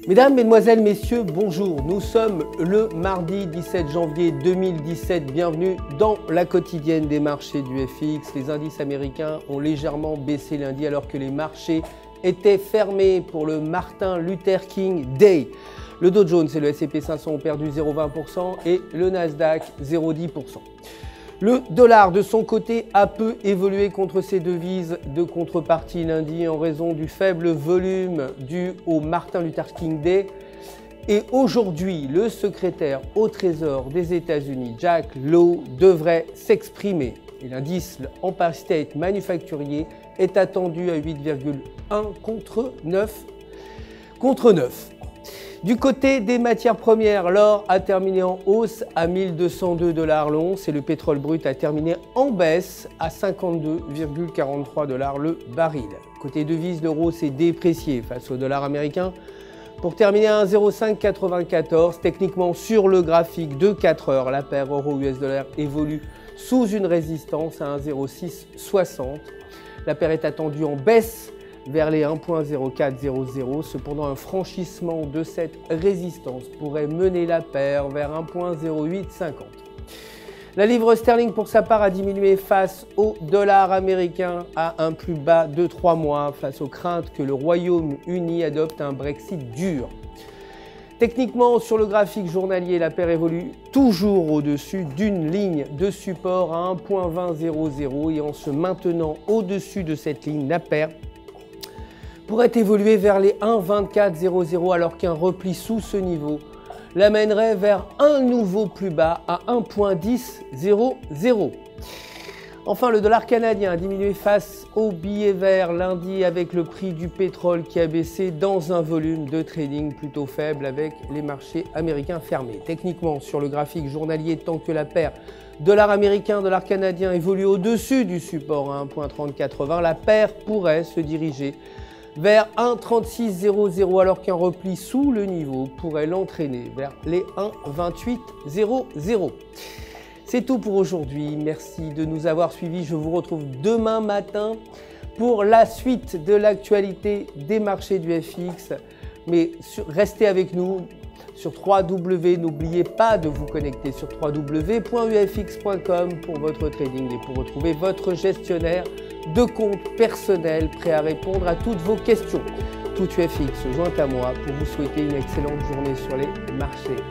Mesdames, Mesdemoiselles, Messieurs, bonjour. Nous sommes le mardi 17 janvier 2017. Bienvenue dans la quotidienne des marchés du FX. Les indices américains ont légèrement baissé lundi alors que les marchés étaient fermés pour le Martin Luther King Day. Le Dow Jones et le S&P 500 ont perdu 0,20% et le Nasdaq 0,10%. Le dollar, de son côté, a peu évolué contre ses devises de contrepartie lundi en raison du faible volume dû au Martin Luther King Day. Et aujourd'hui, le secrétaire au Trésor des États-Unis, Jack Lew, devrait s'exprimer. Et l'indice Empire State manufacturier est attendu à 8,1 contre 9. Du côté des matières premières, l'or a terminé en hausse à 1202 $ l'once et le pétrole brut a terminé en baisse à 52,43 $ le baril. Côté devises, l'euro s'est déprécié face au dollar américain pour terminer à 1,0594. Techniquement, sur le graphique de 4 heures, la paire euro-US dollar évolue sous une résistance à 1,0660. La paire est attendue en baisse vers les 1,0400. Cependant, un franchissement de cette résistance pourrait mener la paire vers 1,0850. La livre sterling, pour sa part, a diminué face au dollar américain à un plus bas de 3 mois face aux craintes que le Royaume-Uni adopte un Brexit dur. Techniquement, sur le graphique journalier, la paire évolue toujours au-dessus d'une ligne de support à 1,2000 et en se maintenant au-dessus de cette ligne, la paire pourrait évoluer vers les 1,2400 alors qu'un repli sous ce niveau l'amènerait vers un nouveau plus bas à 1,1000. Enfin, le dollar canadien a diminué face au billet vert lundi avec le prix du pétrole qui a baissé dans un volume de trading plutôt faible avec les marchés américains fermés. Techniquement, sur le graphique journalier, tant que la paire dollar américain, dollar canadien évolue au-dessus du support à 1,3080, la paire pourrait se diriger vers 1,3600 alors qu'un repli sous le niveau pourrait l'entraîner vers les 1,2800. C'est tout pour aujourd'hui. Merci de nous avoir suivis. Je vous retrouve demain matin pour la suite de l'actualité des marchés du FX. Mais restez avec nous sur www. N'oubliez pas de vous connecter sur www.ufx.com pour votre trading et pour retrouver votre gestionnaire de compte personnel prêt à répondre à toutes vos questions. Tout UFX se joint à moi pour vous souhaiter une excellente journée sur les marchés.